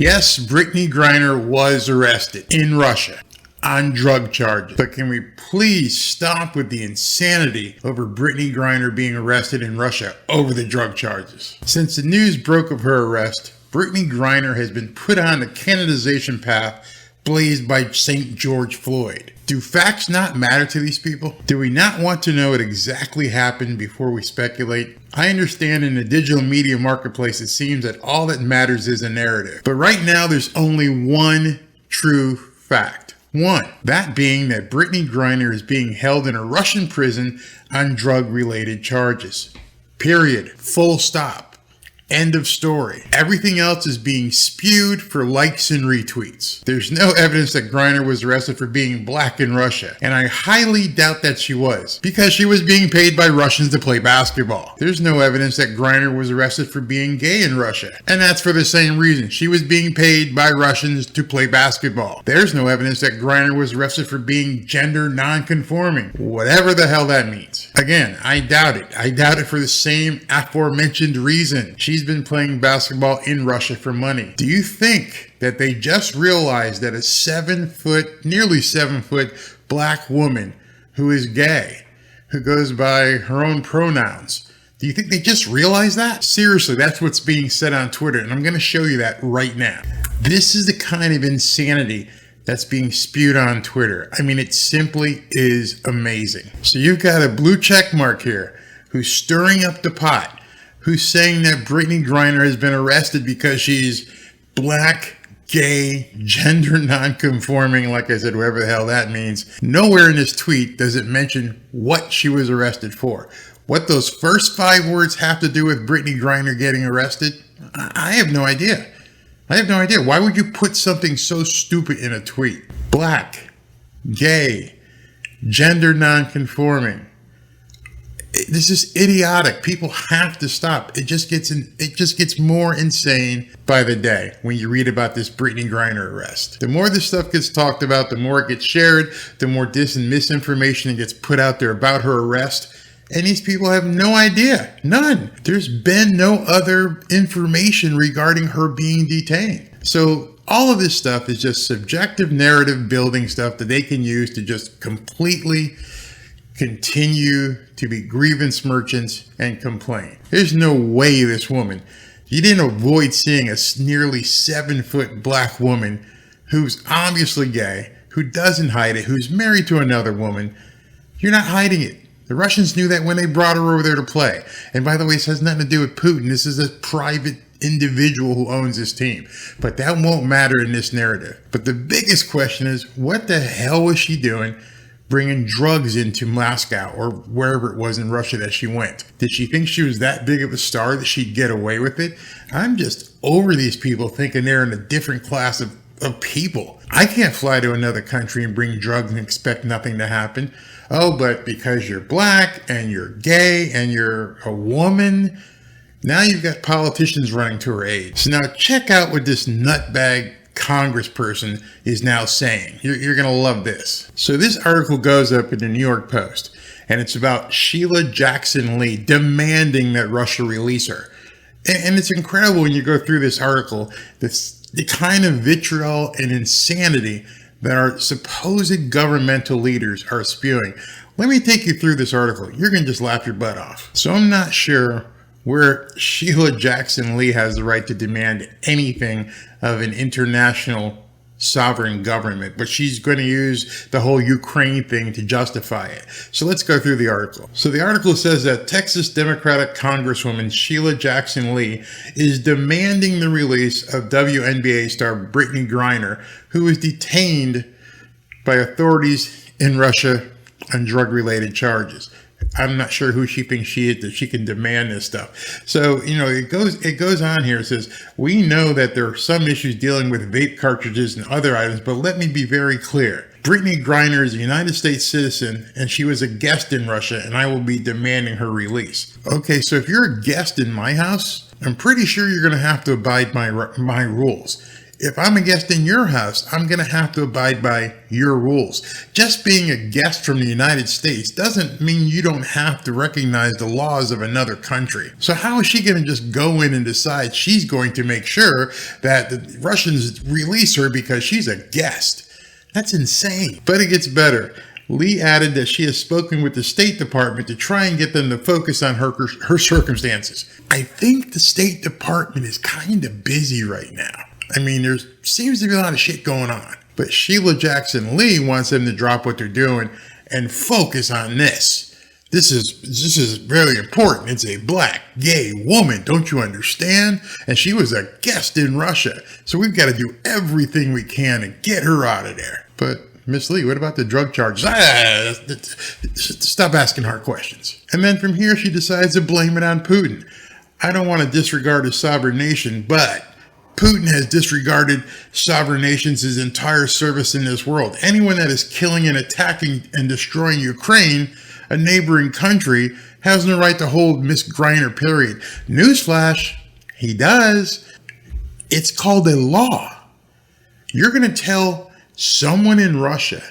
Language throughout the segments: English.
Yes, Brittney Griner was arrested in Russia on drug charges. But can we please stop with the insanity over Brittney Griner being arrested in Russia over the drug charges? Since the news broke of her arrest, Brittney Griner has been put on the canonization path blazed by St. George Floyd. Do facts not matter to these people? Do we not want to know what exactly happened before we speculate? I understand in the digital media marketplace it seems that all that matters is a narrative. But right now there's only one true fact. One, that being that Brittney Griner is being held in a Russian prison on drug-related charges. Period. Full stop. End of story. Everything else is being spewed for likes and retweets. There's no evidence that Griner was arrested for being black in Russia, and I highly doubt that she was, because she was being paid by Russians to play basketball. There's no evidence that Griner was arrested for being gay in Russia, and that's for the same reason. She was being paid by Russians to play basketball. There's no evidence that Griner was arrested for being gender non-conforming, whatever the hell that means. Again, I doubt it. I doubt it for the same aforementioned reason. She's been playing basketball in Russia for money. Do you think that they just realized that a nearly 7 foot black woman who is gay, who goes by her own pronouns, do you think they just realized that? Seriously, that's what's being said on Twitter, and I'm going to show you that right now. This is the kind of insanity that's being spewed on Twitter. I mean, it simply is amazing. So you've got a blue check mark here who's stirring up the pot, who's saying that Brittney Griner has been arrested because she's black, gay, gender non-conforming, like I said, whatever the hell that means. Nowhere in this tweet does it mention what she was arrested for. What those first 5 words have to do with Brittney Griner getting arrested, I have no idea. I have no idea. Why would you put something so stupid in a tweet? Black, gay, gender non-conforming. This is idiotic. People have to stop. It just gets more insane by the day when you read about this Brittney Griner arrest. The more this stuff gets talked about, the more it gets shared, the more misinformation gets put out there about her arrest. And these people have no idea. None. There's been no other information regarding her being detained. So all of this stuff is just subjective narrative building stuff that they can use to just completely continue to be grievance merchants and complain. There's no way this woman, you didn't avoid seeing a nearly 7 foot black woman who's obviously gay, who doesn't hide it, who's married to another woman. You're not hiding it. The Russians knew that when they brought her over there to play. And by the way, this has nothing to do with Putin. This is a private individual who owns this team. But that won't matter in this narrative. But the biggest question is, what the hell was she doing bringing drugs into Moscow or wherever it was in Russia that she went? Did she think she was that big of a star that she'd get away with it? I'm just over these people thinking they're in a different class of people. I can't fly to another country and bring drugs and expect nothing to happen. Oh, but because you're black and you're gay and you're a woman, now you've got politicians running to her aid. So now check out what this nutbag congressperson is now saying. You're going to love this. So this article goes up in the New York Post, and it's about Sheila Jackson Lee demanding that Russia release her. And it's incredible when you go through this article, the kind of vitriol and insanity that our supposed governmental leaders are spewing. Let me take you through this article. You're going to just laugh your butt off. So I'm not sure where Sheila Jackson Lee has the right to demand anything of an international sovereign government, but she's going to use the whole Ukraine thing to justify it. So let's go through the article. So the article says that Texas Democratic Congresswoman Sheila Jackson Lee is demanding the release of WNBA star Brittney Griner, who was detained by authorities in Russia on drug-related charges. I'm not sure who she thinks she is that she can demand this stuff. So, it goes on here. It says, we know that there are some issues dealing with vape cartridges and other items, but let me be very clear. Brittney Griner is a United States citizen, and she was a guest in Russia, and I will be demanding her release. Okay, so if you're a guest in my house, I'm pretty sure you're going to have to abide by my rules. If I'm a guest in your house, I'm going to have to abide by your rules. Just being a guest from the United States doesn't mean you don't have to recognize the laws of another country. So how is she going to just go in and decide she's going to make sure that the Russians release her because she's a guest? That's insane. But it gets better. Lee added that she has spoken with the State Department to try and get them to focus on her circumstances. I think the State Department is kind of busy right now. I mean, there seems to be a lot of shit going on. But Sheila Jackson Lee wants them to drop what they're doing and focus on this. This is really important. It's a black, gay woman, don't you understand? And she was a guest in Russia. So we've got to do everything we can to get her out of there. But Miss Lee, what about the drug charges? Stop asking hard questions. And then from here, she decides to blame it on Putin. I don't want to disregard a sovereign nation, but Putin has disregarded sovereign nations his entire service in this world. Anyone that is killing and attacking and destroying Ukraine, a neighboring country, has no right to hold Miss Griner, period. Newsflash, he does. It's called a law. You're going to tell someone in Russia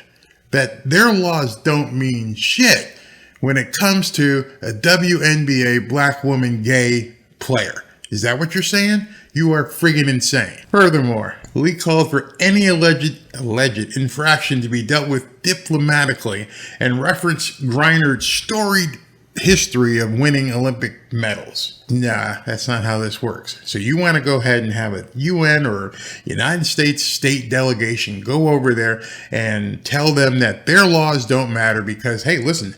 that their laws don't mean shit when it comes to a WNBA black woman gay player. Is that what you're saying? You are friggin' insane. Furthermore, Lee called for any alleged infraction to be dealt with diplomatically and referenced Griner's storied history of winning Olympic medals. Nah, that's not how this works. So you want to go ahead and have a UN or United States state delegation go over there and tell them that their laws don't matter because, hey, listen,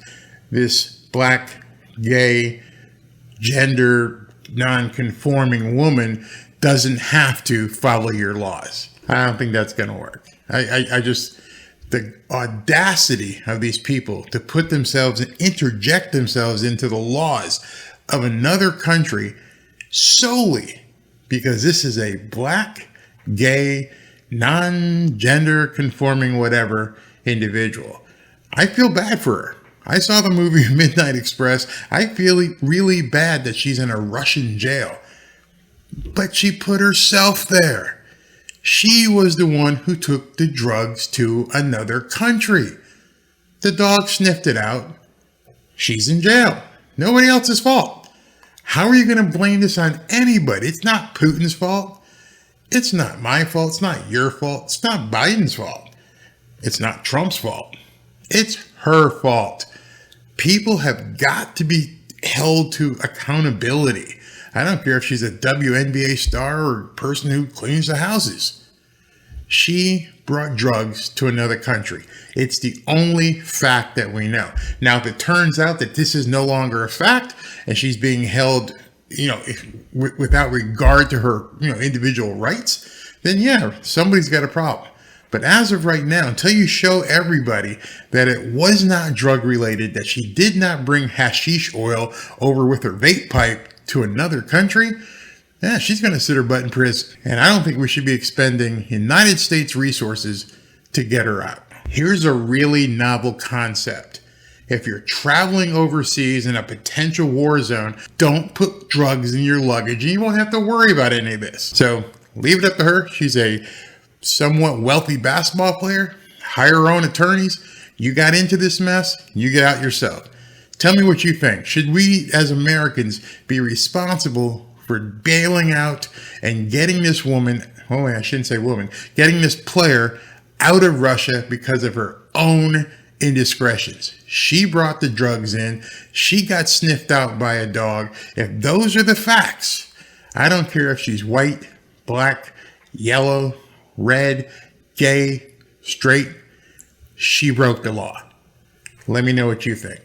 this black, gay, gender non-conforming woman doesn't have to follow your laws. I don't think that's going to work. I just, the audacity of these people to put themselves and interject themselves into the laws of another country solely because this is a black, gay, non-gender conforming whatever individual. I feel bad for her. I saw the movie Midnight Express. I feel really bad that she's in a Russian jail. But she put herself there. She was the one who took the drugs to another country. The dog sniffed it out. She's in jail. Nobody else's fault. How are you going to blame this on anybody? It's not Putin's fault. It's not my fault. It's not your fault. It's not Biden's fault. It's not Trump's fault. It's her fault. People have got to be held to accountability. I don't care if she's a WNBA star or person who cleans the houses. She brought drugs to another country. It's the only fact that we know. Now, if it turns out that this is no longer a fact and she's being held, without regard to her, individual rights, then yeah, somebody's got a problem. But as of right now, until you show everybody that it was not drug related, that she did not bring hashish oil over with her vape pipe to another country, yeah, she's going to sit her butt in prison. And I don't think we should be expending United States resources to get her out. Here's a really novel concept. If you're traveling overseas in a potential war zone, don't put drugs in your luggage and you won't have to worry about any of this. So leave it up to her. She's a somewhat wealthy basketball player. Hire her own attorneys. You got into this mess, you get out yourself. Tell me what you think. Should we as Americans be responsible for bailing out and getting this woman, I shouldn't say woman, getting this player out of Russia because of her own indiscretions? She brought the drugs in. She got sniffed out by a dog. If those are the facts, I don't care if she's white, black, yellow, red, gay, straight, she broke the law. Let me know what you think.